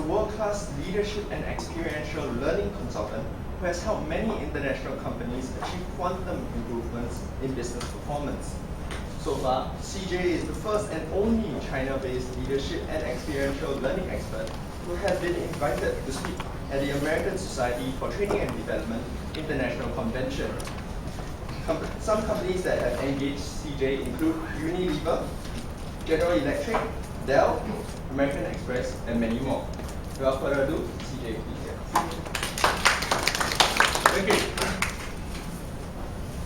world-class leadership and experiential learning consultant who has helped many international companies achieve quantum improvements in business performance. So far, CJ is the first and only China-based leadership and experiential learning expert who has been invited to speak at the American Society for Training and Development International Convention. Some companies that have engaged CJ include Unilever, General Electric, Dell, American Express, and many more. Without further ado, CJ, please. Thank you.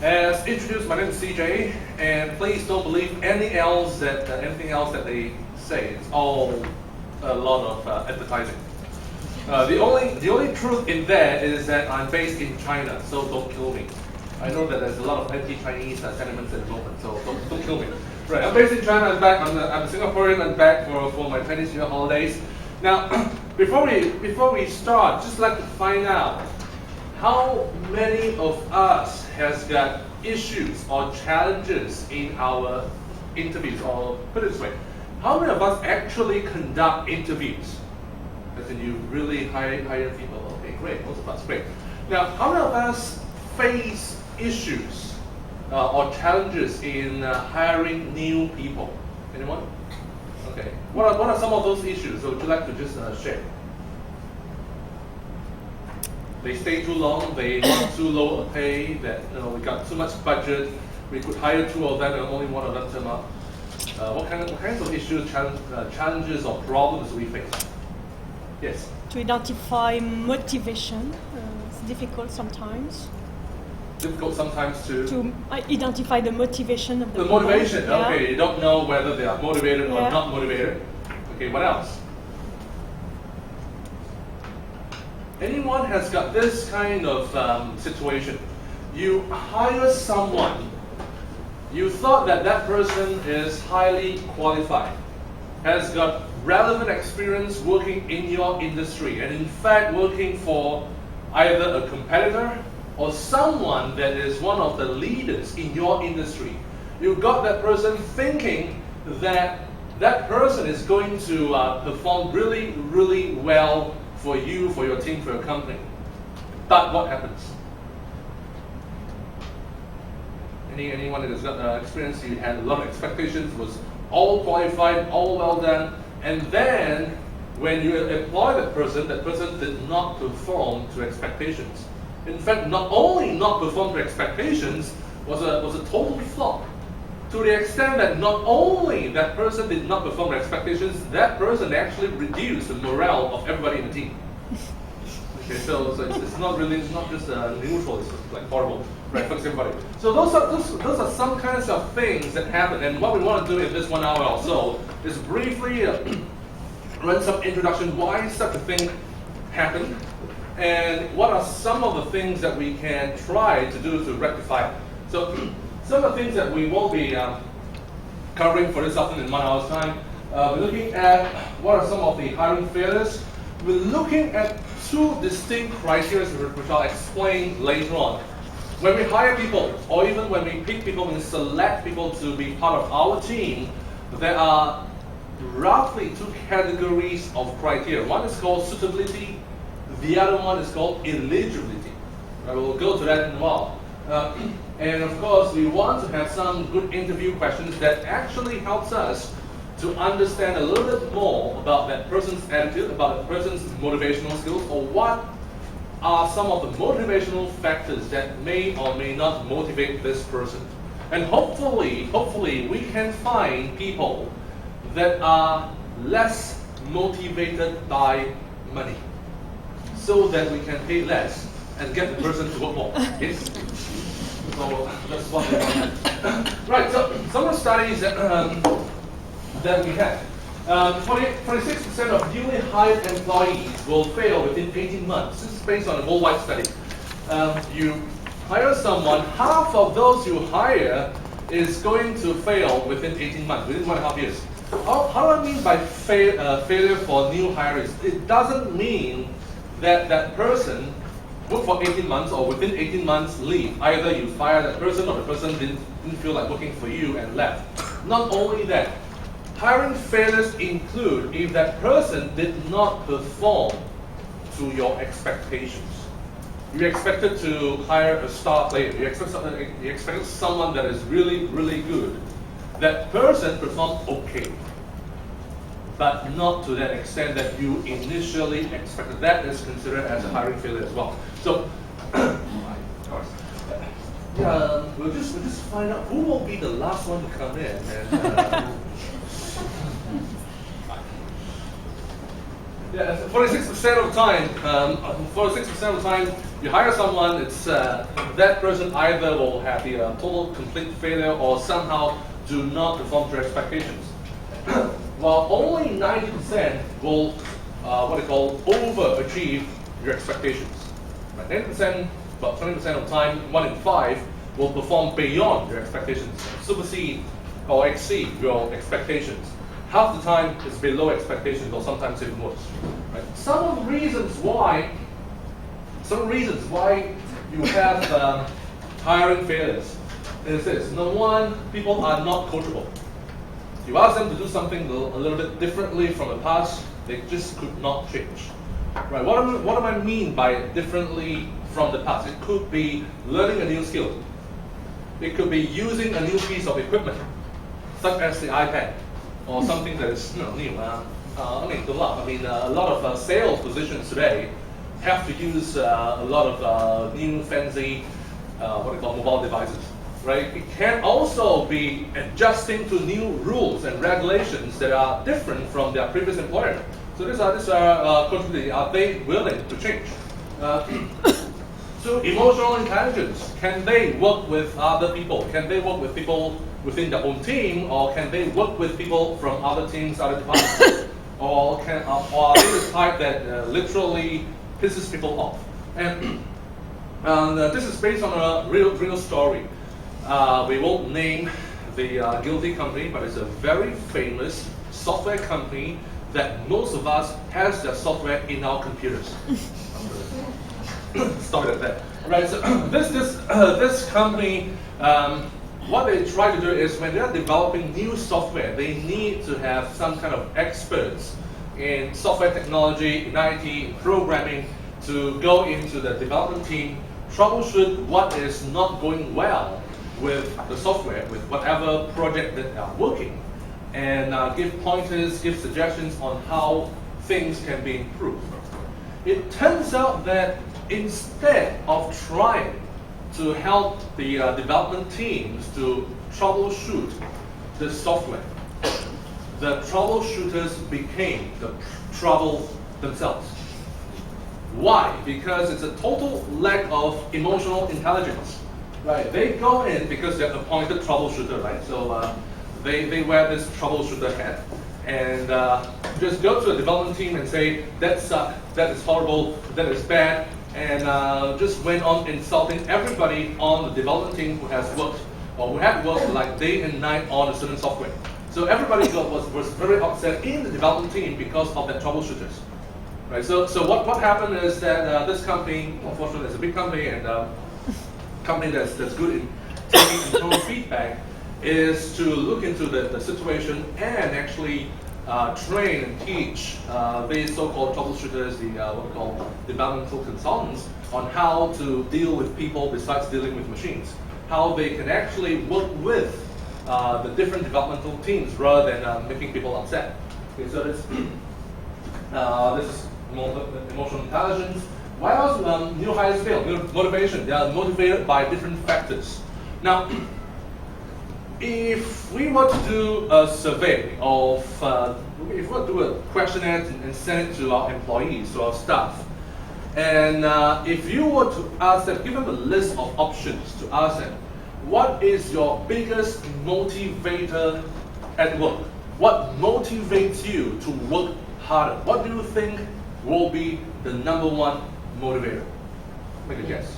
As introduced, my name is CJ, and please don't believe anything else that they say. It's all a lot of advertising. The only truth in that is that I'm based in China, so don't kill me. I know that there's a lot of anti-Chinese sentiments at the moment, so don't kill me. Right, I'm based in China. I'm back. I'm a Singaporean. I'm back for my Chinese New Year holidays. Now, before we start, just like to find out how many of us has got issues or challenges in our interviews, or put it this way, how many of us actually conduct interviews? As in you really hire people. Okay, great. Most of us, great. Now, how many of us face issues or challenges in hiring new people? Anyone? Okay. What are some of those issues? So would you like to just share? They stay too long. They want too low a pay. That we got too much budget. We could hire two of them and only one of them turn up. What kinds of issues, challenges, or problems do we face? Yes. To identify motivation, it's difficult sometimes. Difficult sometimes to identify the motivation of the people. Motivation. Yeah. Okay, you don't know whether they are motivated or not motivated. Okay, what else? Anyone has got this kind of situation. You hire someone. You thought that person is highly qualified, has got relevant experience working in your industry, and in fact working for either a competitor or someone that is one of the leaders in your industry. You got that person thinking that that person is going to perform really, really well for you, for your team, for your company. But what happens? Anyone that has got experience, you had a lot of expectations, was all qualified, all well done, and then when you employ that person did not perform to expectations. In fact, not only not perform to expectations, was a total flop. To the extent that not only that person did not perform to expectations, that person actually reduced the morale of everybody in the team. Okay, so it's not just neutral. It's like horrible, right? For everybody. So those are some kinds of things that happen. And what we want to do in this 1 hour or so is briefly run some introduction why such a thing happened, and what are some of the things that we can try to do to rectify it. So some of the things that we will be covering for this afternoon in 1 hour's time, we're looking at what are some of the hiring failures. We're looking at two distinct criteria which I'll explain later on. When we hire people, or even when we pick people and select people to be part of our team, there are roughly two categories of criteria. One is called suitability, the other one is called eligibility. I will go to that in a while. And of course, we want to have some good interview questions that actually helps us to understand a little bit more about that person's attitude, about that person's motivational skills, or what are some of the motivational factors that may or may not motivate this person. And hopefully we can find people that are less motivated by money, so that we can pay less and get the person to work more. Yes? So that's what we want. Right, so some of the studies that we had. 46% of newly hired employees will fail within 18 months. This is based on a worldwide study. You hire someone, half of those you hire is going to fail within 18 months, within 1.5 years. How do I mean by failure for new hires? It doesn't mean that that person work for 18 months or within 18 months leave. Either you fire that person or the person didn't feel like working for you and left. Not only that, hiring failures include if that person did not perform to your expectations. You expected to hire a star player. You expected someone that is really, really good. That person performed okay, but not to that extent that you initially expected. That is considered as a hiring failure as well. So, yeah, we'll just find out who will be the last one to come in. And, yeah, 46% of the time, 46% of the time, you hire someone. It's that person either will have the total complete failure or somehow do not perform to your expectations. While only 90% will what they call overachieve your expectations. Right? 90%, about 20% of the time, 1 in 5 will perform beyond your expectations, supersede or exceed your expectations. Half the time it's below expectations, or sometimes even worse. Right? Some of the reasons why you have hiring failures is this. Number one, people are not coachable. You ask them to do something a little bit differently from the past, they just could not change. Right? What do I mean by differently from the past? It could be learning a new skill. It could be using a new piece of equipment, such as the iPad, or something that is new. I mean, a lot of sales positions today have to use a lot of new fancy, what they call mobile devices. Right? It can also be adjusting to new rules and regulations that are different from their previous employer. So these are coachability. Are they willing to change? So emotional intelligence. Can they work with other people? Can they work with people within their own team, or can they work with people from other teams, other departments? or are they the type that literally pisses people off? And this is based on a real story. We won't name the guilty company, but it's a very famous software company that most of us has their software in our computers. Stop it at that. Right. So this company, what they try to do is when they are developing new software, they need to have some kind of experts in software technology, in IT, in programming, to go into the development team, troubleshoot what is not going well with the software, with whatever project that they are working, and give pointers, give suggestions on how things can be improved. It turns out that instead of trying to help the development teams to troubleshoot the software, the troubleshooters became the trouble themselves. Why? Because it's a total lack of emotional intelligence. Right, they go in because they're appointed troubleshooter, right? So they wear this troubleshooter hat and just go to the development team and say, that sucks, that is horrible, that is bad, and just went on insulting everybody on the development team who has worked, or who had worked like day and night on a certain software. So everybody was very upset in the development team because of that troubleshooters. Right, so what happened is that this company, unfortunately, is a big company, and company that's good in taking internal feedback, is to look into the situation and actually train and teach these so-called troubleshooters, the what we call developmental consultants, on how to deal with people besides dealing with machines. How they can actually work with the different developmental teams rather than making people upset. Okay, so this is emotional intelligence. Why else new hires fail? Motivation. They are motivated by different factors. Now, if we were to do a survey of, if we were to do a questionnaire and send it to our employees, to our staff, and if you were to ask them, give them a list of options to ask them, what is your biggest motivator at work? What motivates you to work harder? What do you think will be the number one motivator? Make a guess.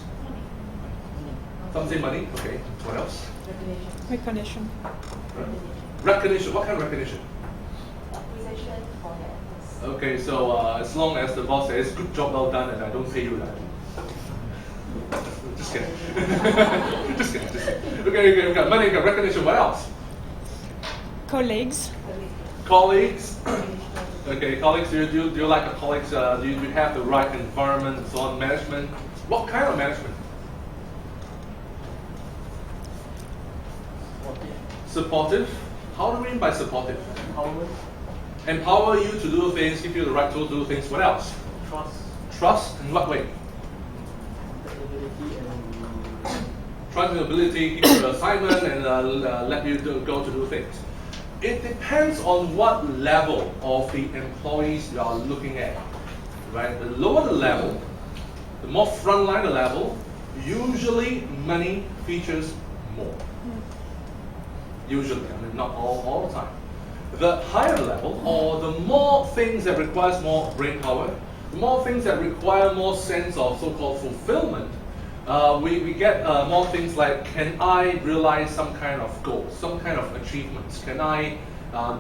Some say money. Okay. What else? Recognition. Recognition. What kind of recognition? Appreciation for that. Okay. So as long as the boss says "good job, well done," and I don't pay you that. Just kidding. Just kidding. Okay. Got money. Got recognition. What else? Colleagues. Colleagues. Okay, colleagues, do you like the colleagues? Do you have the right environment and so on? Management. What kind of management? Supportive. How do you mean by supportive? Empowerment. Empower you to do things, give you the right tool to do things. What else? Trust. Trust in what way? Ability and Trust in your ability, give you an assignment, and let you go to do things. It depends on what level of the employees you are looking at. Right? The lower the level, the more frontline the level, usually money features more. Usually, I mean not all the time. The higher the level, or the more things that requires more brain power, the more things that require more sense of so-called fulfillment, we get more things like, can I realize some kind of goal, some kind of achievements? Can I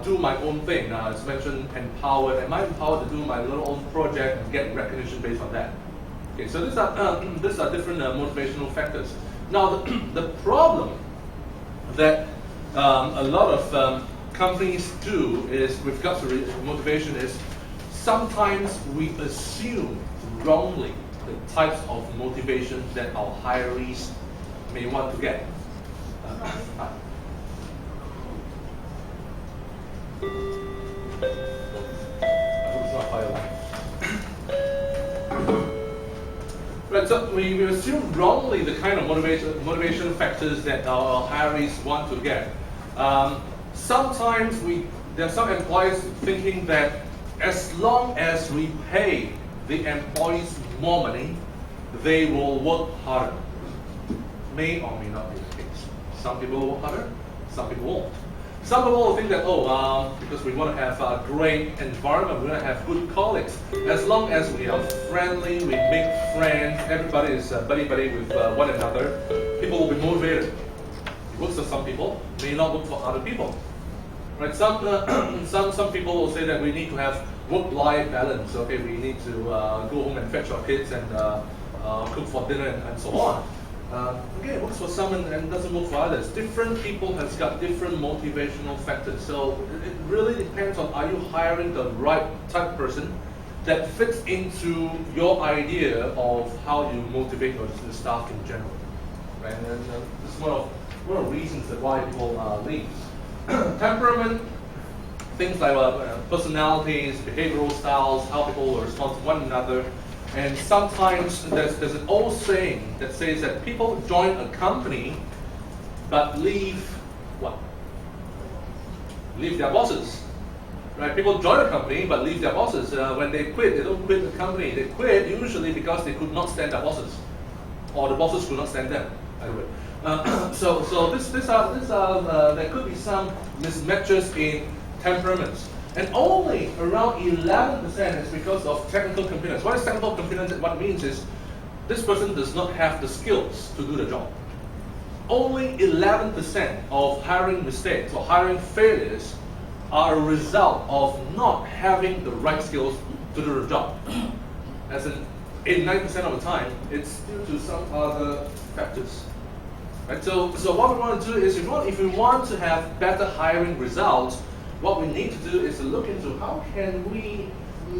do my own thing? It's mentioned empowered. Am I empowered to do my little own project and get recognition based on that? Okay, so these are different motivational factors. Now, the problem that a lot of companies do is, with regards to motivation, is sometimes we assume wrongly the types of motivation that our hirees may want to get. Right, so we assume wrongly the kind of motivation factors that our hirees want to get. Sometimes there are some employers thinking that as long as we pay the employees more money, they will work harder. May or may not be the case. Some people will work harder, some people won't. Some people will think that, because we want to have a great environment, we want to have good colleagues. As long as we are friendly, we make friends, everybody is buddy-buddy with one another, people will be motivated. It works for some people, may not work for other people. Right? Some people will say that we need to have work-life balance. Okay, we need to go home and fetch our kids and cook for dinner and so on. Okay, it works for some and doesn't work for others. Different people has got different motivational factors. So it really depends on, are you hiring the right type of person that fits into your idea of how you motivate your staff in general. Right? And this is one of the reasons that why people leave. Temperament, things like personalities, behavioral styles, how people will respond to one another. And sometimes there's an old saying that says that people join a company but leave what? Leave their bosses. Right? People join a company but leave their bosses. When they quit, they don't quit the company. They quit usually because they could not stand their bosses, or the bosses could not stand them. Anyway. So there could be some mismatches in temperaments. And only around 11% is because of technical competence. What is technical competence? What it means is this person does not have the skills to do the job. Only 11% of hiring mistakes or hiring failures are a result of not having the right skills to do the job. As in 89% of the time, it's due to some other factors. Right? So what we want to do is, if we want to have better hiring results, what we need to do is to look into how can we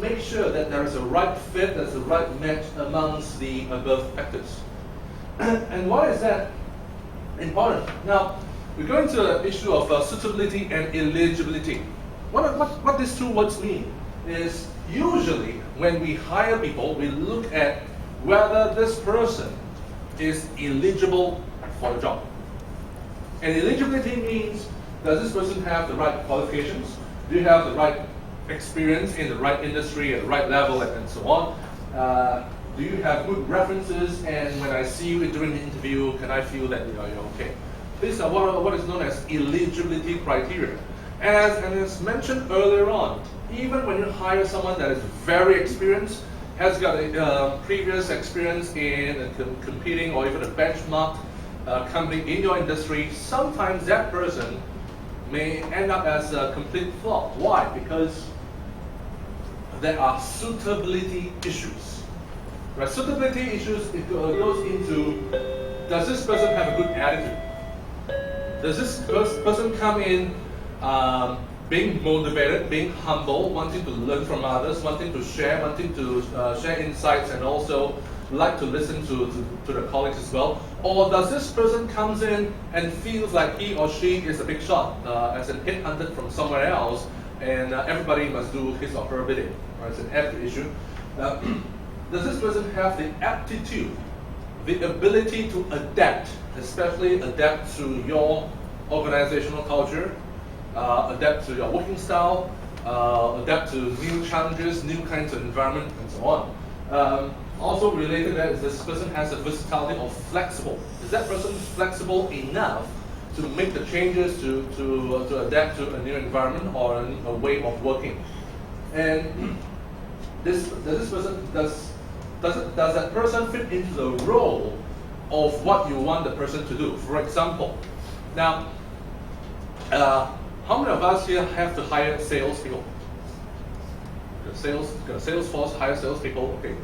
make sure that there is a right fit, there's a right match amongst the above factors. And why is that important? Now, we're going to the issue of suitability and eligibility. What these two words mean is, usually when we hire people, we look at whether this person is eligible for a job. And eligibility means, does this person have the right qualifications? Do you have the right experience in the right industry at the right level and so on? Do you have good references? And when I see you during the interview, can I feel that you're okay? These are what is known as eligibility criteria. And as mentioned earlier on, even when you hire someone that is very experienced, has got a previous experience in competing or even a benchmark company in your industry, sometimes that person may end up as a complete flop. Why? Because there are suitability issues. Right? Suitability issues, it goes into, does this person have a good attitude? Does this person come in being motivated, being humble, wanting to learn from others, wanting to share share insights, and also like to listen to the colleagues as well? Or does this person comes in and feels like he or she is a big shot, as an headhunted from somewhere else, and everybody must do his or her bidding? Right? It's an attitude issue. Does this person have the aptitude, the ability to adapt, especially adapt to your organizational culture, adapt to your working style, adapt to new challenges, new kinds of environment, and so on? Also related to that is this person has a versatility or flexible. Is that person flexible enough to make the changes to adapt to a new environment or a way of working? And does that person fit into the role of what you want the person to do? For example, now, how many of us here have to hire salespeople? Got a sales force, hire salespeople. Okay.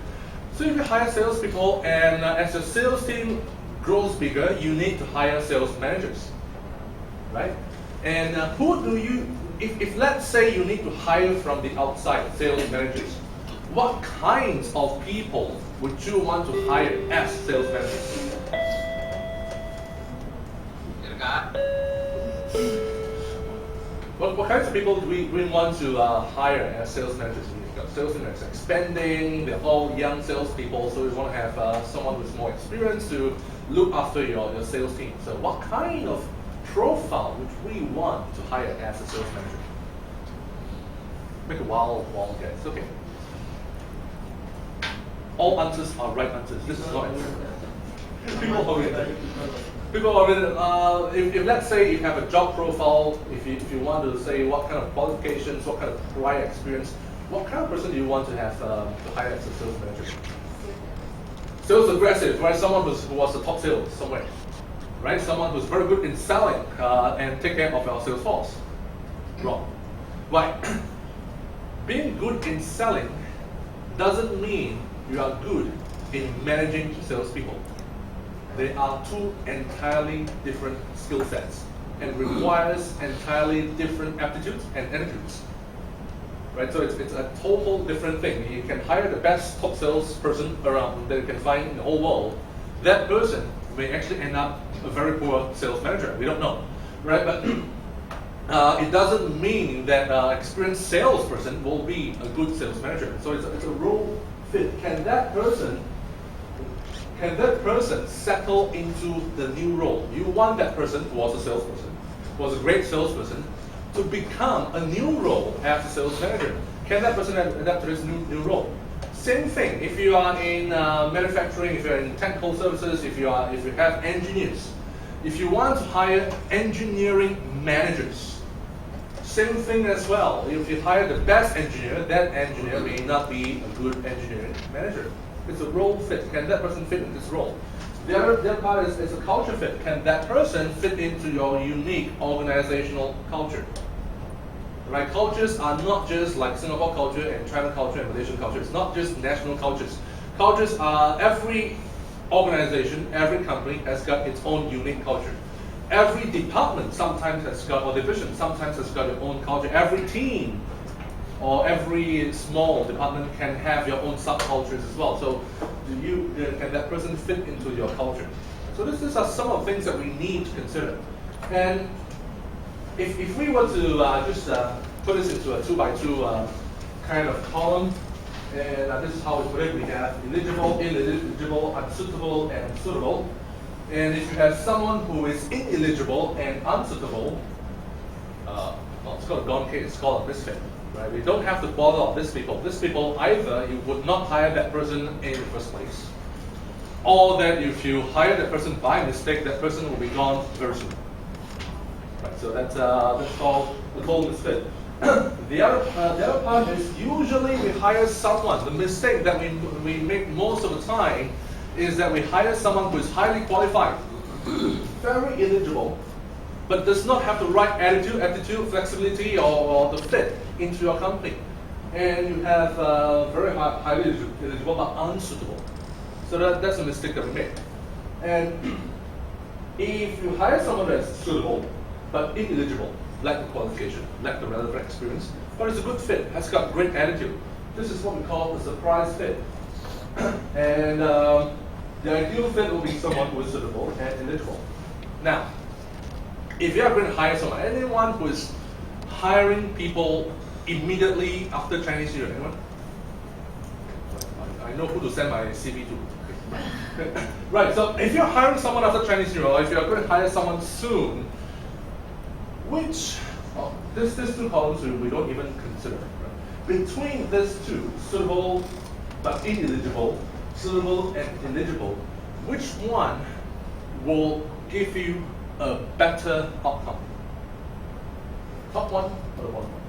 So if you hire salespeople, and as your sales team grows bigger, you need to hire sales managers, right? And who do you? If let's say you need to hire from the outside sales managers, what kinds of people would you want to hire as sales managers? What kinds of people do we want to hire as sales managers? We've got sales managers expanding, they're all young salespeople, so we want to have someone with more experience to look after your sales team. So what kind of profile would we want to hire as a sales manager? Make a wild guess. Okay. All answers are right answers. This is not People already, if let's say you have a job profile, if you want to say what kind of qualifications, what kind of prior experience, what kind of person do you want to have to hire as a sales manager? Sales aggressive, right? Someone who was a top sales somewhere, right? Someone who's very good in selling and take care of our sales force. Wrong. Right. Being good in selling doesn't mean you are good in managing salespeople. They are two entirely different skill sets and requires entirely different aptitudes and attitudes. Right? So it's a total different thing. You can hire the best top salesperson around that you can find in the whole world. That person may actually end up a very poor sales manager. We don't know. Right? But it doesn't mean that an experienced salesperson will be a good sales manager. So it's a role fit. Can that person settle into the new role? You want that person who was a salesperson, who was a great salesperson, to become a new role as a sales manager. Can that person adapt to this new role? Same thing. If you are in manufacturing, if you're in technical services, if you have engineers, if you want to hire engineering managers, same thing as well. If you hire the best engineer, that engineer may not be a good engineering manager. It's a role fit. Can that person fit in this role? The other part is a culture fit. Can that person fit into your unique organizational culture? Right? Cultures are not just like Singapore culture and China culture and Malaysian culture. It's not just national cultures. Cultures are, every organization, every company has got its own unique culture. Every department sometimes has got, or division sometimes has got its own culture. Every team or every small department can have your own subcultures as well. So can that person fit into your culture? So these are some of the things that we need to consider. And if we were to just put this into a 2x2 kind of column, and this is how we put it. We have eligible, ineligible, unsuitable, and suitable. And if you have someone who is ineligible and unsuitable, it's called a gone case, it's called a misfit. Right? We don't have to bother on these people. These people, either you would not hire that person in the first place, or that if you hire that person by mistake, that person will be gone very soon. Right, so that's called the total misfit. The other part is usually we hire someone. The mistake that we make most of the time is that we hire someone who is highly qualified, very eligible, but does not have the right attitude, flexibility, or the fit into your company. And you have very highly eligible but unsuitable. So that's a mistake that we make. And if you hire someone that's suitable but ineligible, lack the qualification, lack the relevant experience, but it's a good fit, has got great attitude. This is what we call a surprise fit. And the ideal fit will be someone who is suitable and eligible. Now, if you are going to hire someone, anyone who is hiring people immediately after Chinese New Year, anyone? I know who to send my CV to. Right, so if you're hiring someone after Chinese New Year, or if you're going to hire someone soon, which, these two columns we don't even consider. Right? Between these two, suitable but ineligible, suitable and eligible, which one will give you a better outcome? Top one or the bottom one?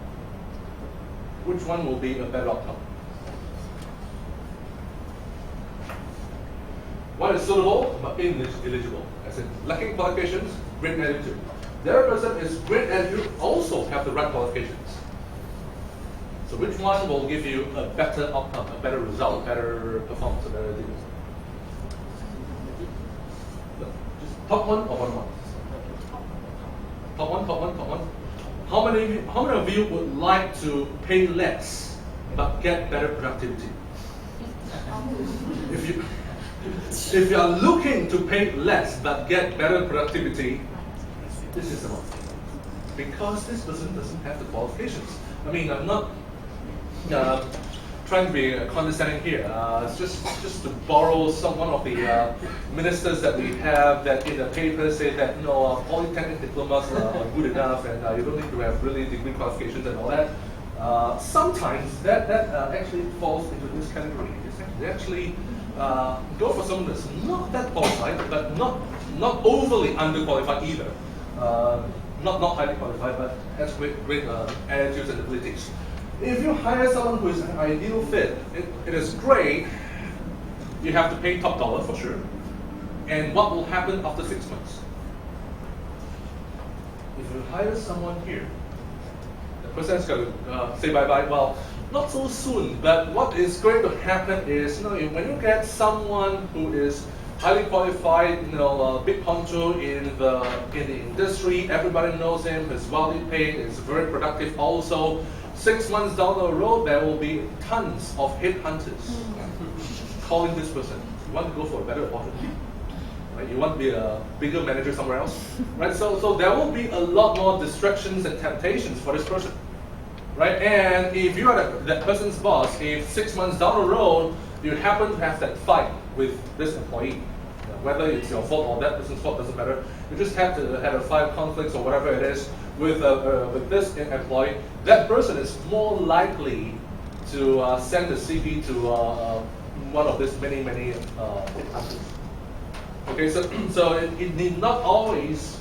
Which one will be a better outcome? One is suitable but ineligible, as in lacking qualifications, great attitude. The other person is great attitude, also have the right qualifications. So which one will give you a better outcome, a better result, better performance, a better deal? Just top one or bottom one? Top one, top one, top one. How many of you would like to pay less but get better productivity? If you are looking to pay less but get better productivity, this is the one. Because this person doesn't have the qualifications. I mean, I'm not trying to be condescending here. It's just to borrow one of the ministers that we have that in the paper say that polytechnic diplomas are good enough and you don't need to have really degree qualifications and all that. Sometimes that actually falls into this category. They actually go for someone that's not that qualified, but not overly underqualified either. Not highly qualified, but has great attitudes and abilities. If you hire someone who is an ideal fit, it is great. You have to pay top dollar for sure. And what will happen after 6 months? If you hire someone here, the person is going to say bye-bye. Well, not so soon, but what is going to happen is, when you get someone who is highly qualified, big honcho in the industry, everybody knows him, is well paid, is very productive also. 6 months down the road, there will be tons of headhunters calling this person. You want to go for a better opportunity? Right? You want to be a bigger manager somewhere else? Right? So there will be a lot more distractions and temptations for this person. Right? And if you are that person's boss, if 6 months down the road, you happen to have that fight with this employee, whether it's your fault or that person's fault, doesn't matter. You just have to have a fight, conflicts or whatever it is with this employee. That person is more likely to send the CV to one of these many headhunters. Okay, so it need not always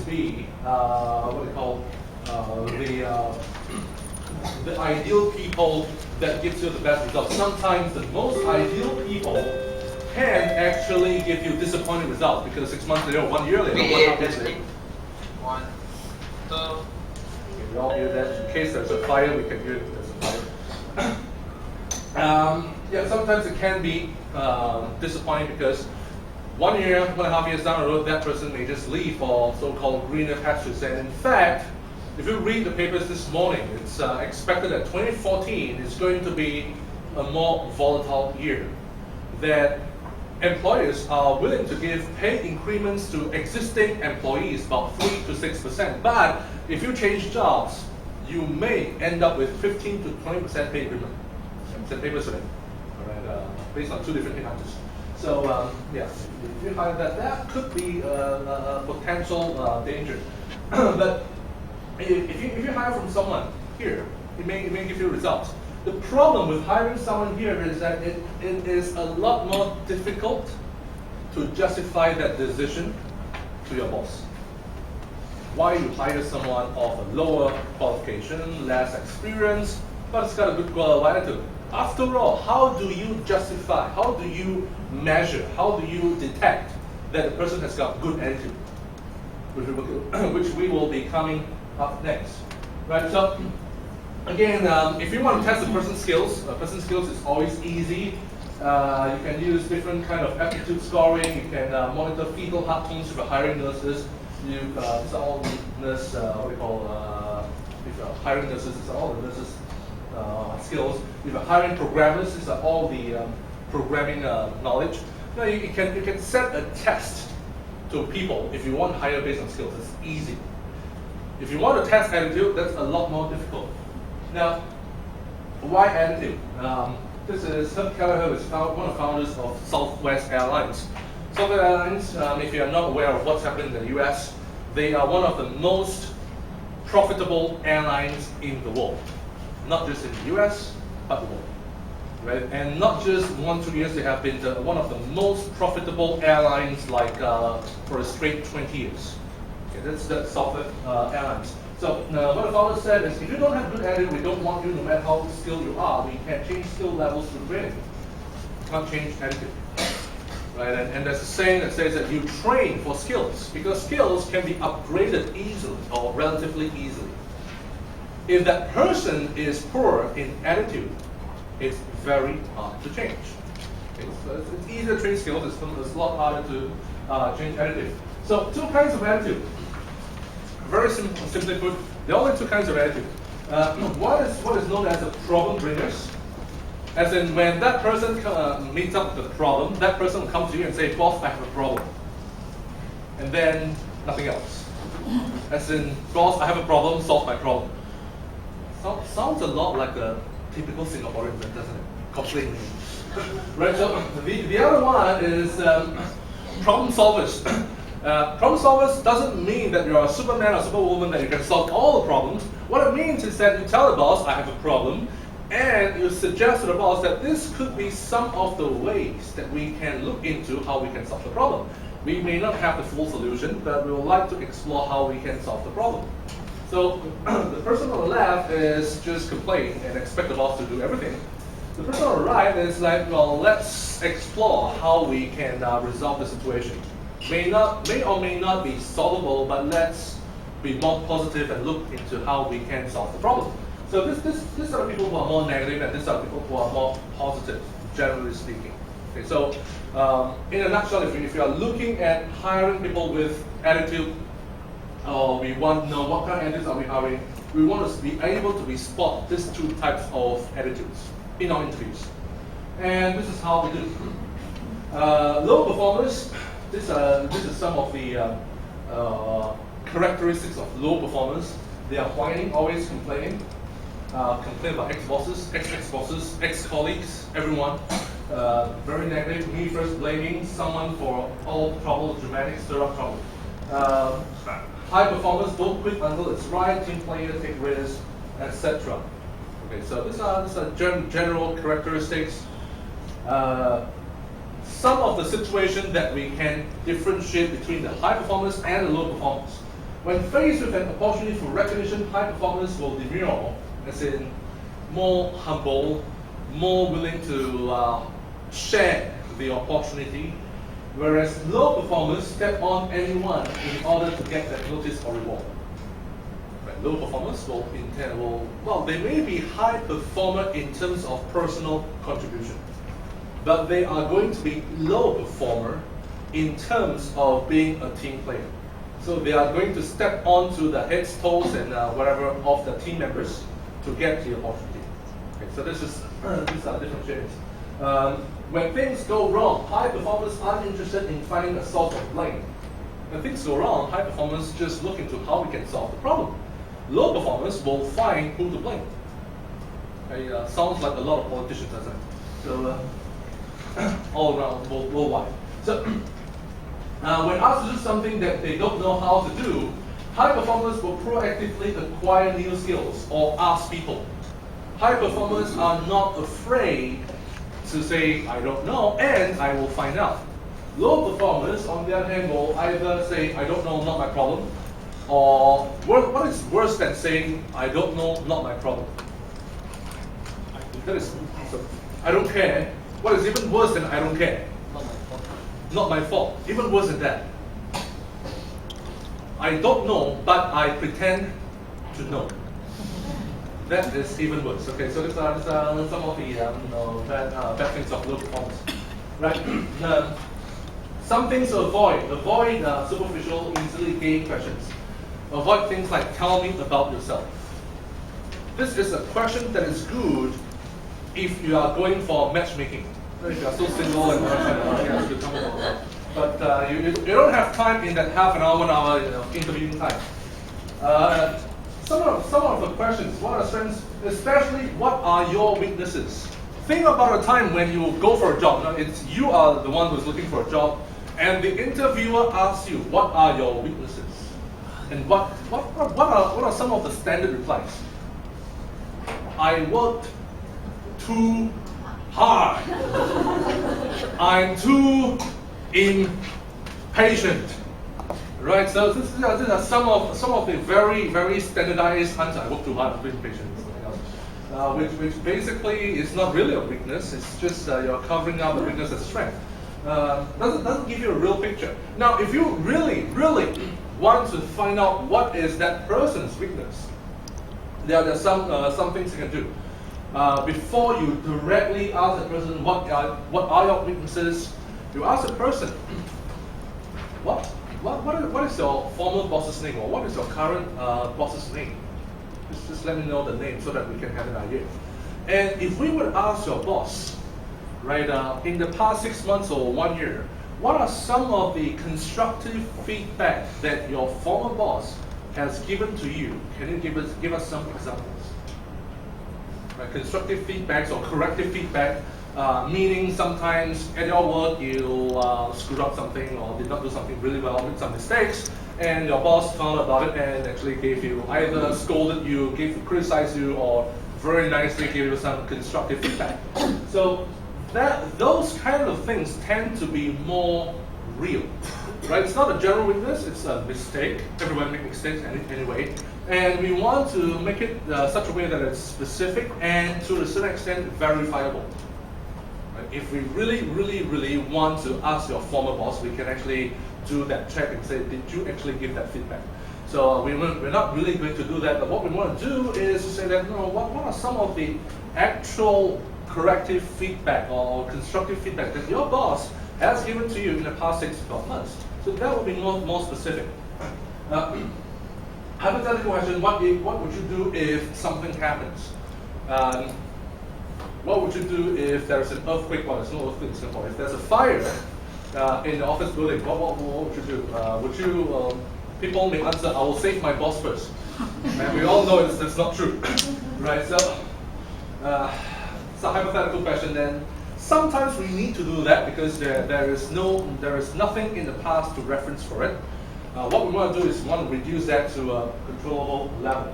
be what we call the ideal people that gives you the best results. Sometimes the most ideal people can actually give you disappointing results because 6 months later, 1 year later, 1.5 years later. 1, 2. Okay, we all hear that. In case there's a fire, we can hear there's a fire. Yeah, sometimes it can be disappointing because 1 year, 1.5 years down the road, that person may just leave for so-called greener pastures. And in fact, if you read the papers this morning, it's expected that 2014 is going to be a more volatile year. That employers are willing to give pay increments to existing employees, about 3 to 6%. But if you change jobs, you may end up with 15 to 20% pay increment. It's a paper today, all right, based on 2 different headhunters. So yeah, if you hire that could be a potential danger. But if you hire from someone here, it may give you results. The problem with hiring someone here is that it is a lot more difficult to justify that decision to your boss. Why you hire someone of a lower qualification, less experience, but it's got a good attitude. After all, how do you justify, how do you measure, how do you detect that the person has got good attitude? Which we will be coming up next. Right, so again, if you want to test a person's skills is always easy You can use different kind of aptitude scoring. You can monitor fetal heart tones with hiring nurses. These are all nurse, what we call, hiring nurses. These are all the nurses skills. If you're hiring programmers, these are all the programming knowledge. Now you can set a test to people if you want to hire based on skills. It's easy. If you want to test attitude, that's a lot more difficult. Now, why attitude? This is Herb Kelleher, who is one of the founders of Southwest Airlines. Southwest Airlines, if you are not aware of what's happening in the US, they are one of the most profitable airlines in the world. Not just in the US, but the world. Right? And not just 1-2 years, they have been one of the most profitable airlines like for a straight 20 years. Okay, that's Southwest Airlines. So what the founder said is, if you don't have good attitude, we don't want you, no matter how skilled you are. We can't change skill levels through training. You can't change attitude. Right? And there's a saying that says that you train for skills, because skills can be upgraded easily or relatively easily. If that person is poor in attitude, it's very hard to change. Okay, so it's easier to train skills, it's a lot harder to change attitude. So 2 kinds of attitude. Very simply put, there are only 2 kinds of attitude. One is what is known as the problem bringers. As in, when that person meets up with the problem, that person will come to you and say, boss, I have a problem. And then nothing else. As in, boss, I have a problem, solve my problem. Sounds a lot like a typical Singaporean, doesn't it? Complaining. Right, so the other one is problem solvers. Problem solvers doesn't mean that you're a Superman or Superwoman, that you can solve all the problems. What it means is that you tell the boss, I have a problem, and you suggest to the boss that this could be some of the ways that we can look into how we can solve the problem. We may not have the full solution, but we would like to explore how we can solve the problem. So the person on the left is just complain and expect the boss to do everything. The person on the right is like, well, let's explore how we can resolve the situation. May or may not be solvable, but let's be more positive and look into how we can solve the problem. So these are people who are more negative, and these are people who are more positive, generally speaking. Okay, so in a nutshell, if you are looking at hiring people with attitude, or we want to know what kind of attitudes are we hiring, we want to be able to spot these 2 types of attitudes in our interviews. And this is how we do it. Low performers. This is some of the characteristics of low performers. They are whining, always complaining. Complain about ex-bosses, ex-ex-bosses, ex-colleagues, everyone. Very negative, me first, blaming someone for all trouble, dramatic, stir up trouble. High performers, don't quit until it's right, team player, take risks, etc. Okay, so these are general characteristics. Some of the situations that we can differentiate between the high performers and the low performers. When faced with an opportunity for recognition, high performers will demur, as in more humble, more willing to share the opportunity, whereas low performers step on anyone in order to get that notice or reward. Right? Low performers they may be high performer in terms of personal contribution, but they are going to be low performer in terms of being a team player. So they are going to step onto the heads, toes, and whatever of the team members to get the opportunity. Okay, so these are different shades. When things go wrong, high performers aren't interested in finding a source of blame. When things go wrong, high performers just look into how we can solve the problem. Low performers will find who to blame. Okay, sounds like a lot of politicians, doesn't it? So all around worldwide. So when asked to do something that they don't know how to do, high performers will proactively acquire new skills or ask people. High performers are not afraid to say, I don't know, and I will find out. Low performers, on the other hand, will either say, I don't know, not my problem, or what is worse than saying, I don't know, not my problem? That is, I don't care. What is even worse than I don't care? Not my fault. Even worse than that. I don't know, but I pretend to know. that is even worse. Okay, so these are some of the bad things of low performance. Right? Some things to avoid. Avoid superficial, easily gained questions. Avoid things like "Tell me about yourself." This is a question that is good if you are going for matchmaking. If you are so single and to come about. But you don't have time in that half an hour, 1 hour interviewing time. Some of the questions, what are strengths, especially what are your weaknesses? Think about a time when you go for a job. Now, you are the one who's looking for a job, and the interviewer asks you, what are your weaknesses? And what are some of the standard replies? I worked too hard. I'm too impatient. Right, so these are some of the very standardized answers. I work too hard, I'm too impatient, which basically is not really a weakness. It's just you're covering up the weakness as strength. Doesn't give you a real picture. Now, if you really want to find out what is that person's weakness, there are some things you can do. Before you directly ask the person what are your weaknesses, you ask the person, what is your former boss's name, or what is your current boss's name? Just let me know the name so that we can have an idea. And if we would ask your boss, right, in the past 6 months or 1 year, what are some of the constructive feedback that your former boss has given to you? Can you give us some examples? Right, constructive feedbacks or corrective feedback, meaning sometimes at your work you screwed up something or did not do something really well, made some mistakes, and your boss found out about it and actually gave you, either scolded you, criticized you, or very nicely gave you some constructive feedback. So those kind of things tend to be more real. Right? It's not a general weakness, it's a mistake. Everyone makes mistakes anyway. And we want to make it such a way that it's specific and to a certain extent verifiable. Right? If we really want to ask your former boss, we can actually do that check and say, did you actually give that feedback? So we're not really going to do that, but what we want to do is to say that, what are some of the actual corrective feedback or constructive feedback that your boss has given to you in the past 6 to 12 months. So that will be more specific. Hypothetical question, what would you do if something happens? What would you do if there's an earthquake? Well, there's no earthquake in Singapore. If there's a fire in the office building, what would you do? People may answer, I will save my boss first. And we all know that's not true. Right? So it's a hypothetical question then. Sometimes we need to do that because there is nothing in the past to reference for it. What we want to do is we want to reduce that to a controllable level.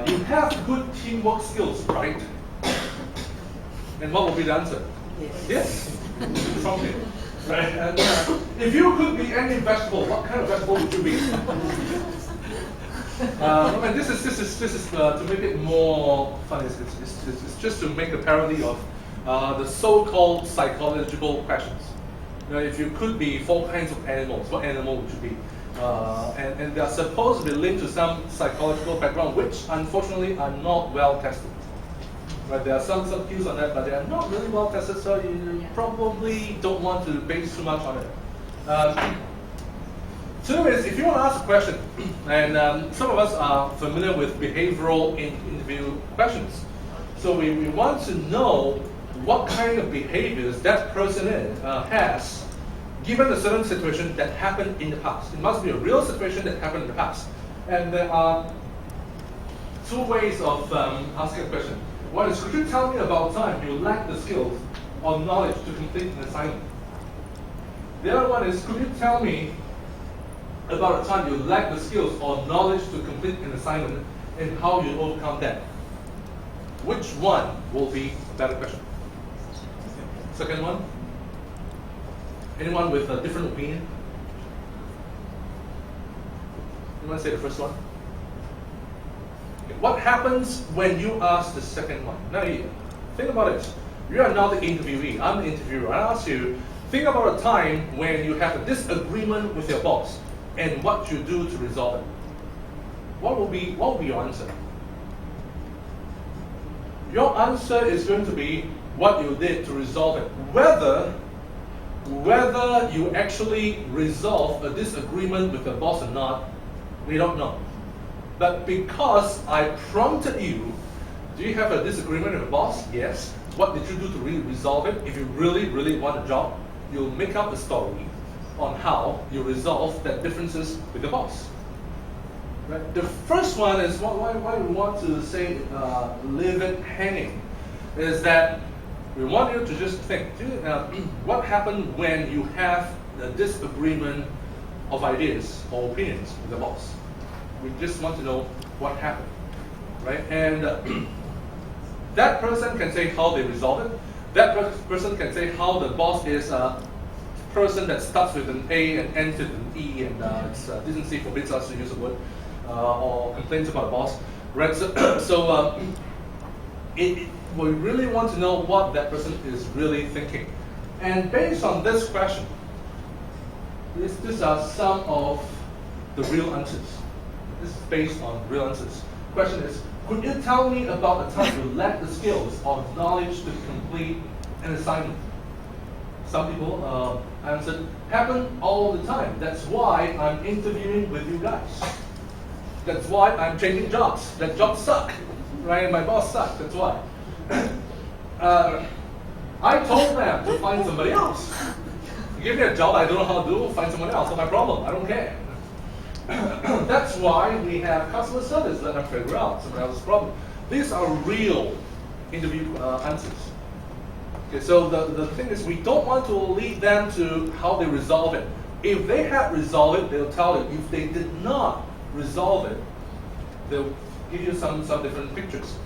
You have good teamwork skills, right? And what would be the answer? Yes. Something. Right? And if you could be any vegetable, what kind of vegetable would you be? And this is to make it more fun. It's just to make a parody of the so-called psychological questions. If you could be 4 kinds of animals, what animal would you be? And they are supposed to be linked to some psychological background, which unfortunately are not well tested. Right? There are some cues on that, but they are not really well tested, so you probably don't want to base too much on it. So anyways, if you want to ask a question, and some of us are familiar with behavioral interview questions, so we want to know what kind of behaviors that person has given a certain situation that happened in the past. It must be a real situation that happened in the past. And there are 2 ways of asking a question. One is, could you tell me about a time you lacked the skills or knowledge to complete an assignment? The other one is, could you tell me about a time you lacked the skills or knowledge to complete an assignment and how you overcome that? Which one will be a better question? Second one? Anyone with a different opinion? Anyone say the first one? Okay. What happens when you ask the second one? Now, think about it. You are now the interviewee. I'm the interviewer. I ask you, think about a time when you have a disagreement with your boss and what you do to resolve it. What will be your answer? your answer is going to be what you did to resolve it. Whether you actually resolve a disagreement with the boss or not, we don't know. But because I prompted you, do you have a disagreement with the boss? Yes. What did you do to resolve it? If you really, really want a job, you'll make up a story on how you resolve that differences with the boss. Right? The first one is why we want to say leave it hanging, is that we want you to just think, what happened when you have a disagreement of ideas or opinions with the boss? We just want to know what happened, right? And that person can say how they resolve it. That person can say how the boss is a person that starts with an A and ends with an E, and decency forbids us to use a word, or complains about the boss, right? We really want to know what that person is really thinking. And based on this question, these are some of the real answers. This is based on real answers. Question is, could you tell me about the time you lacked the skills or knowledge to complete an assignment? Some people answered, happen all the time. That's why I'm interviewing with you guys. That's why I'm changing jobs. That jobs suck, right? My boss sucks, that's why. I told them to find somebody else. Give me a job I don't know how to do, find someone else, not my problem, I don't care. That's why we have customer service, let them figure out someone else's problem. These are real interview answers. Okay, so the thing is, we don't want to lead them to how they resolve it. If they have resolved it, they'll tell you. If they did not resolve it, they'll give you some different pictures.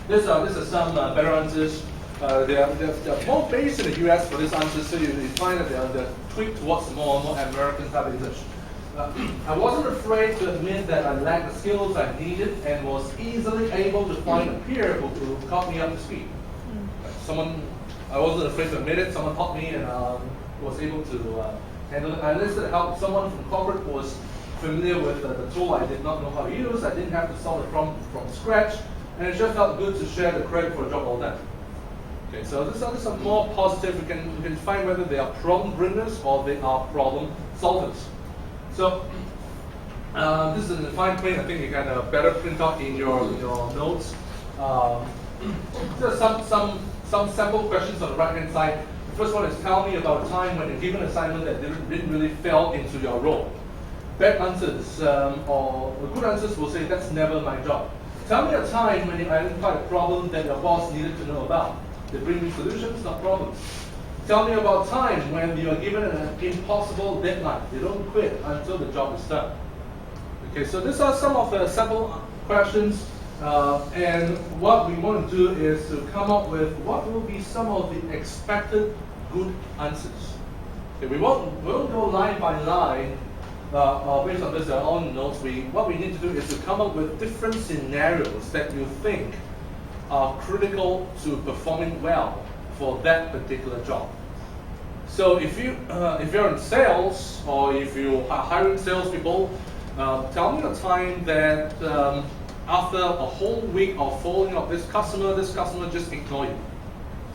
These are some better answers. They're more based in the US for these answers, so you find that they're tweaked towards more American type English. I wasn't afraid to admit that I lacked the skills I needed and was easily able to find a peer who caught me up to speed. I wasn't afraid to admit it, someone taught me and was able to handle it. I enlisted help someone from corporate who was familiar with the tool I did not know how to use. I didn't have to solve the problem from scratch, and it just felt good to share the credit for a job well done. Okay, so these are more positive. We can find whether they are problem bringers or they are problem solvers. So this is in the fine print. I think you can better print out in your notes. There are some sample questions on the right-hand side. The first one is, tell me about a time when a given assignment that didn't really fall into your role. Bad answers or good answers will say, that's never my job. Tell me a time when you identified a problem that your boss needed to know about. They bring me solutions, not problems. Tell me about a time when you are given an impossible deadline. You don't quit until the job is done. Okay, so these are some of the sample questions. And what we want to do is to come up with what will be some of the expected good answers. Okay, we won't go line by line based on this own notes. What we need to do is to come up with different scenarios that you think are critical to performing well for that particular job. So if you're in sales or if you are hiring salespeople, tell me a time that after a whole week of following up this customer just ignored you.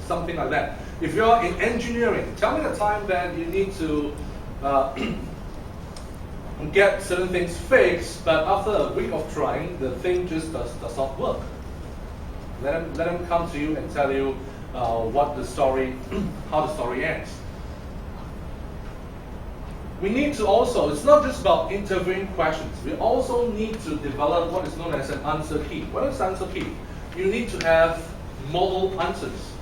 Something like that. If you're in engineering, tell me a time that you need to get certain things fixed, but after a week of trying, the thing just does not work. Let them come to you and tell you how the story ends. We need to also, it's not just about interviewing questions. We also need to develop what is known as an answer key. What is answer key? You need to have model answers.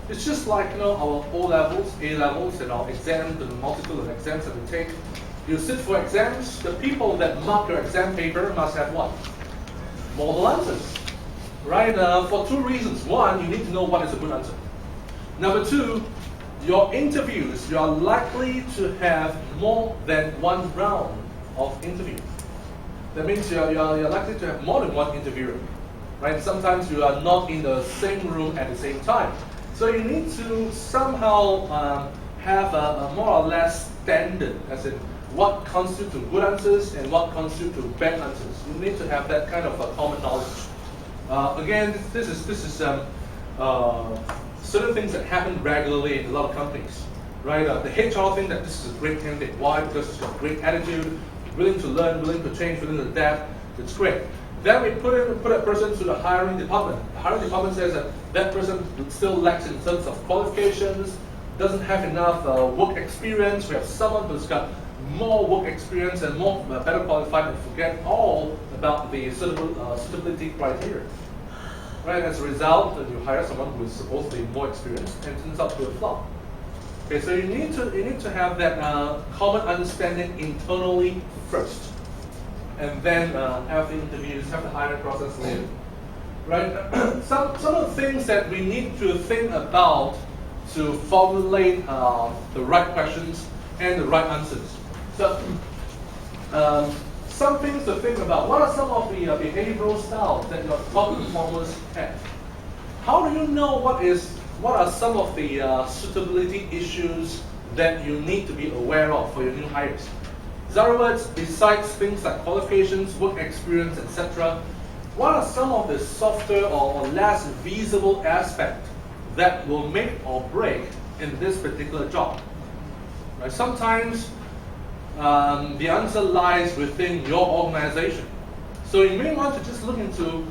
It's just like our O-levels, A-levels, and our exams, the multiple of exams that we take. You sit for exams, the people that mark your exam paper must have what? Model answers. Right? For two reasons. One, you need to know what is a good answer. Number two, your interviews, you are likely to have more than one round of interview. That means you're likely to have more than one interviewer. Right? Sometimes you are not in the same room at the same time. So you need to somehow have a more or less standard, as in what constitutes good answers and what constitutes bad answers. You need to have that kind of a common knowledge. Again, this is certain things that happen regularly in a lot of companies, right? The HR think that this is a great candidate. Why? Because it's got great attitude, willing to learn, willing to change, willing to adapt. It's great. Then we put a person to the hiring department. The hiring department says that person still lacks in terms of qualifications, doesn't have enough work experience. We have someone who's got more work experience and more better qualified, and forget all about the suitability criteria. Right? As a result, you hire someone who is supposed to be more experienced and turns out to be a flop. Okay, so you need to have that common understanding internally first, and then have the interviews, have the hiring process later. Right? Some of the things that we need to think about to formulate the right questions and the right answers. So, some things to think about. What are some of the behavioral styles that your top performers have? How do you know what are some of the suitability issues that you need to be aware of for your new hires? In other words, besides things like qualifications, work experience, etc., what are some of the softer or less visible aspects that will make or break in this particular job? Right? Sometimes the answer lies within your organization. So you may want to just look into,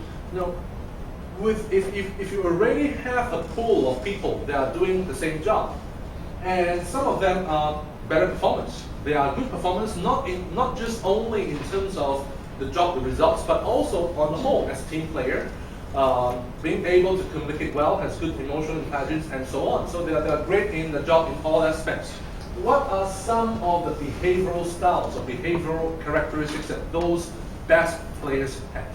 if you already have a pool of people that are doing the same job, and some of them are better performers. They are good performers, not just only in terms of the job, the results, but also on the whole as a team player, being able to communicate well, has good emotional intelligence, and so on. So they are great in the job in all aspects. What are some of the behavioral styles or behavioral characteristics that those best players have?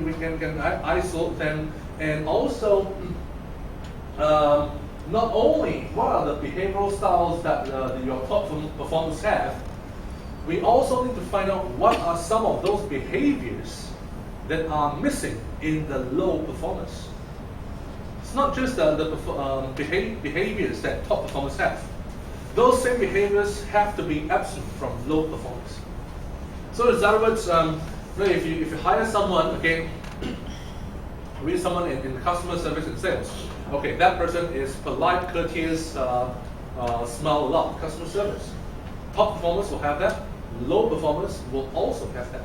We can isolate them, and also not only what are the behavioral styles that your top performers have, we also need to find out what are some of those behaviors that are missing in the low performers. It's not just the behaviors that top performers have. Those same behaviors have to be absent from low performers. So in other words, if you hire someone, okay, read someone in customer service and sales, okay, that person is polite, courteous, smile a lot, customer service. Top performers will have that. Low performers will also have that.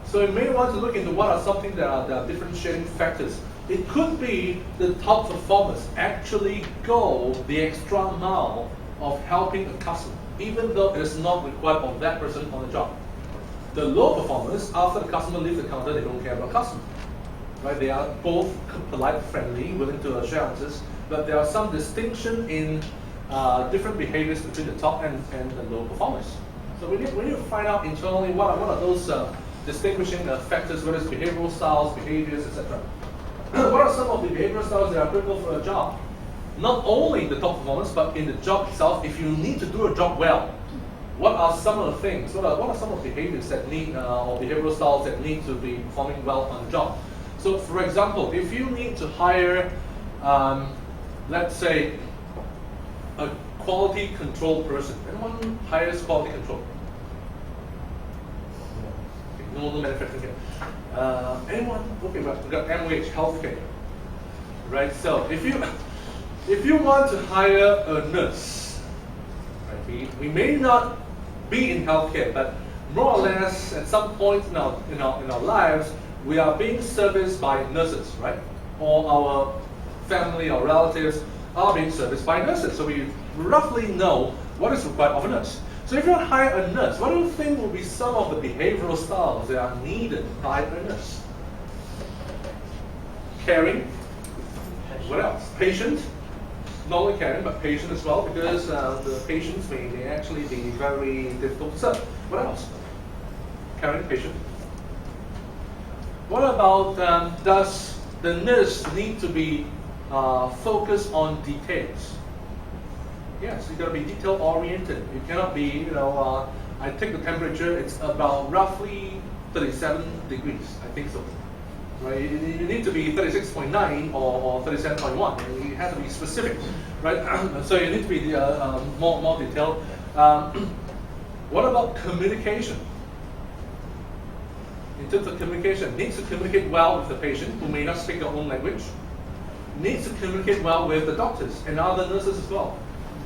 So you may want to look into what are something that are differentiating factors. It could be the top performers actually go the extra mile of helping a customer, even though it is not required of that person on the job. The low performers, after the customer leaves the counter, they don't care about customer. Right? They are both polite, friendly, willing to share answers, but there are some distinction in different behaviors between the top and the low performers. So we need to find out internally what are those distinguishing factors, whether it's behavioral styles, behaviors, etc. What are some of the behavioral styles that are critical for a job? Not only the top performance, but in the job itself, if you need to do a job well, what are some of the things, what are some of the behaviors that need, or behavioral styles that need to be performing well on the job? So for example, if you need to hire, let's say, a quality control person. Anyone hires quality control? No manufacturing here. Anyone? Okay, we've got MWH, healthcare. Right, so if you want to hire a nurse, right, we may not be in healthcare, but more or less at some point in our lives, we are being serviced by nurses, right? Or our family or relatives are being serviced by nurses. So we roughly know what is required of a nurse. So if you want to hire a nurse, what do you think will be some of the behavioral styles that are needed by a nurse? Caring. What else? Patient. Not only caring, but patient as well, because the patients may actually be very difficult to serve. What else? Caring, patient. What about, does the nurse need to be focused on details? Yes, you've got to be detail oriented. You cannot be, I take the temperature, it's about roughly 37 degrees, I think so. Right? You need to be 36.9 or 37.1. You have to be specific, right? So you need to be more detailed. What about communication? in terms of communication, needs to communicate well with the patient who may not speak their own language, needs to communicate well with the doctors and other nurses as well,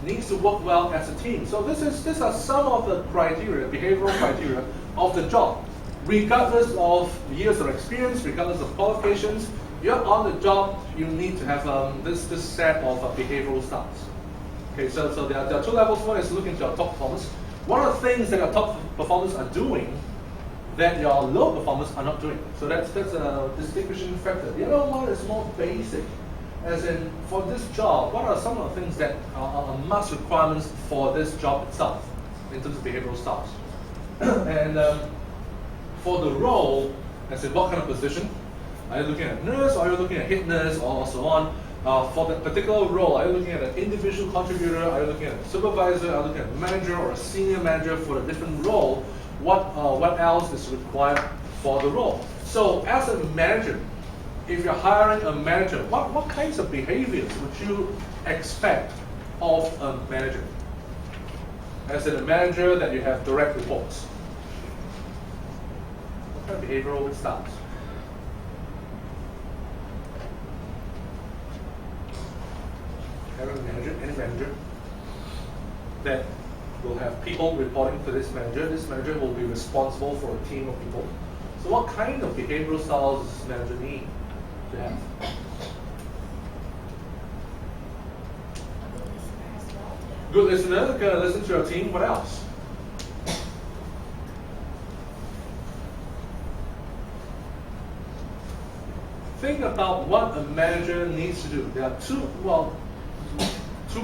needs to work well as a team. So these are some of the criteria, behavioral criteria of the job. Regardless of years of experience, regardless of qualifications, you're on the job, you need to have this set of behavioral styles. Okay, so there are two levels. One is looking to our top performers. What are the things that our top performers are doing that your low performers are not doing? So that's a distinguishing factor. The other one is more basic, as in for this job, what are some of the things that are must requirements for this job itself in terms of behavioral styles? And for the role, as in what kind of position? Are you looking at nurse, or are you looking at head nurse, or so on? For that particular role, are you looking at an individual contributor? Are you looking at a supervisor? Are you looking at a manager or a senior manager for a different role? What else is required for the role? So as a manager, if you're hiring a manager, what kinds of behaviors would you expect of a manager? As in a manager that you have direct reports. What kind of behavioral styles? Any manager that will have people reporting to this manager will be responsible for a team of people. So what kind of behavioral styles does this manager need to have? Good listener, can listen to your team. What else? Think about what a manager needs to do. There are two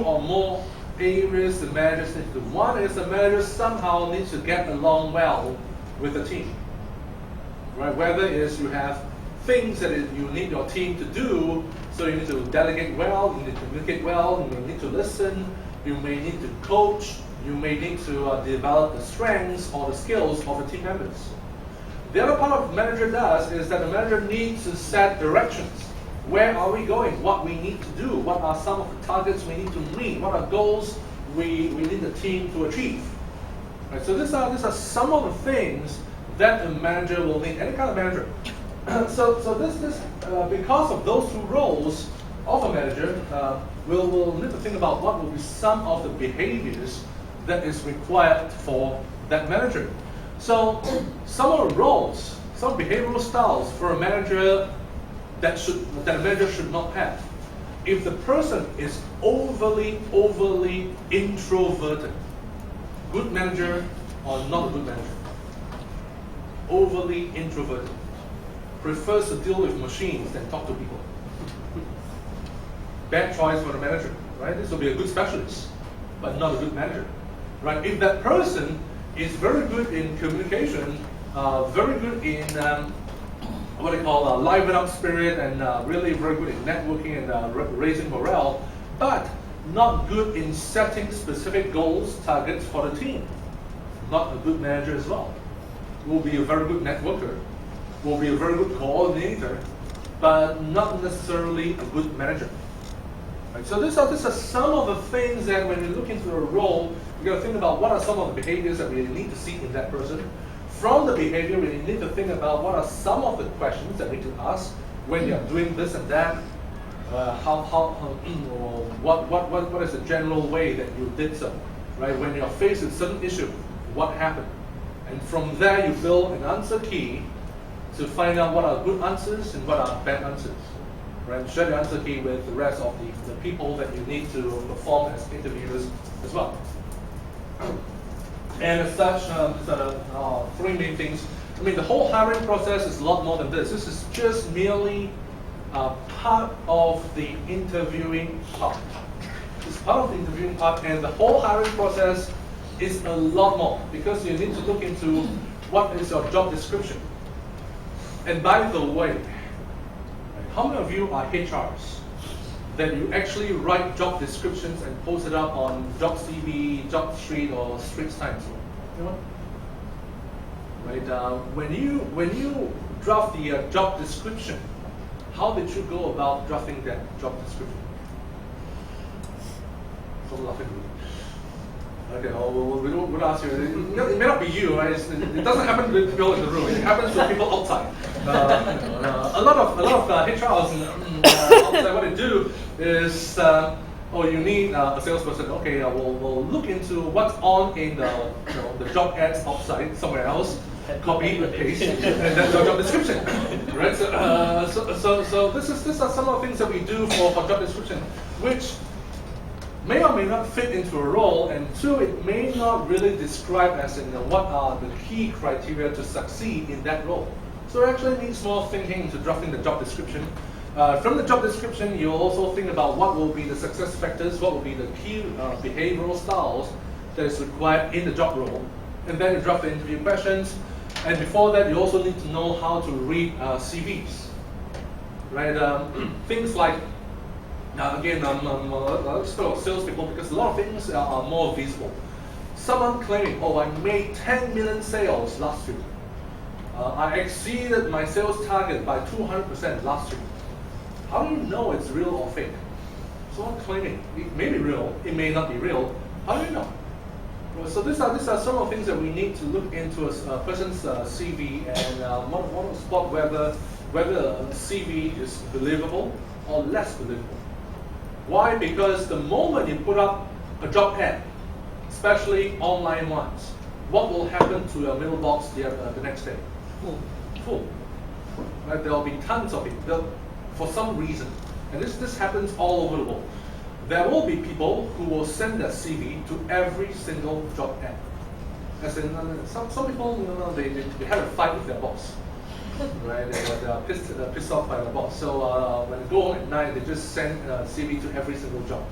or more areas the managers need to do. One is the manager somehow needs to get along well with the team. Right? Whether it is you have things that you need your team to do, so you need to delegate well, you need to communicate well, you may need to listen, you may need to coach, you may need to develop the strengths or the skills of the team members. The other part of the manager does is that the manager needs to set directions. Where are we going? What we need to do? What are some of the targets we need to meet? What are goals we need the team to achieve? Right, so these are some of the things that a manager will need, any kind of manager. So because of those two roles of a manager, we'll need to think about what will be some of the behaviors that is required for that manager. So some of the roles, some behavioral styles for a manager that a manager should not have. If the person is overly introverted, good manager or not a good manager? Overly introverted, prefers to deal with machines than talk to people. Bad choice for the manager, right? This will be a good specialist, but not a good manager, right? If that person is very good in communication, very good in what they call liven up spirit, and really very good in networking and raising morale, but not good in setting specific goals, targets for the team. Not a good manager as well. Will be a very good networker, will be a very good coordinator, but not necessarily a good manager. Right? So these are some of the things that when you look into a role, you got to think about what are some of the behaviors that we need to see in that person. From the behavior, we need to think about what are some of the questions that we need to ask when you're doing this and that. What is the general way that you did so, right? When you're faced with certain issue, what happened? And from there, you build an answer key to find out what are good answers and what are bad answers, right? Share the answer key with the rest of the people that you need to perform as interviewers as well. And as such, three main things. I mean, the whole hiring process is a lot more than this. This is just merely part of the interviewing part. It's part of the interviewing part, and the whole hiring process is a lot more, because you need to look into what is your job description. And by the way, how many of you are HRs that you actually write job descriptions and post it up on JobCV, JobStreet, or Straits Times? Anyone? Right. When you draft the job description, how did you go about drafting that job description? So laughing. Okay, we'll ask you. It may not be you, right? It doesn't happen to people in the room. It happens to people outside. A lot of HRs outside, what they do is, you need a salesperson. Okay, we'll look into what's on in the job ads outside somewhere else. Copy and paste, and then the job description, right? So these are some of the things that we do for job description, which may or may not fit into a role, and two, it may not really describe as in what are the key criteria to succeed in that role. So it actually needs more thinking to drafting the job description. From the job description, you'll also think about what will be the success factors, what will be the key behavioral styles that is required in the job role, and then you draft the interview questions. And before that, you also need to know how to read CVs, right? Things like, now again, let's talk about salespeople because a lot of things are more visible. Someone claiming, oh, I made 10 million sales last week. I exceeded my sales target by 200% last week. How do you know it's real or fake? Someone claiming, it may be real, it may not be real. How do you know? So these are some of the things that we need to look into a person's CV and want to spot whether a CV is believable or less believable. Why? Because the moment you put up a job ad, especially online ones, what will happen to your mailbox the next day? Full. Right? There will be tons of it for some reason, and this happens all over the world. There will be people who will send their CV to every single job ad. As in, some people, they had a fight with their boss, right? They are pissed off by the boss. So when they go home at night, they just send CV to every single job,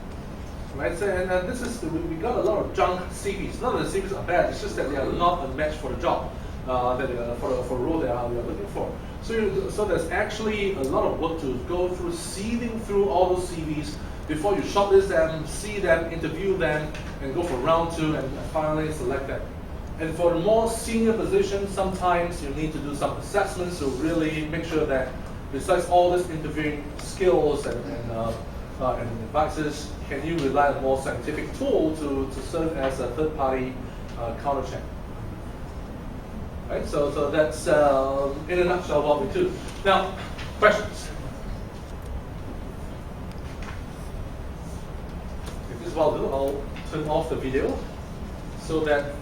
right? So and this is we got a lot of junk CVs. None of the CVs are bad. It's just that they are not a match for the job for a role that we are looking for. So there's actually a lot of work to go through, sieving through all those CVs before you shortlist them, see them, interview them, and go for round 2 and finally select them. And for the more senior positions, sometimes you need to do some assessments to really make sure that besides all this interviewing skills and advices, can you rely on a more scientific tool to serve as a third-party counter check? Right, so that's in a nutshell what we do. Now, questions? If this is what I'll do, I'll turn off the video so that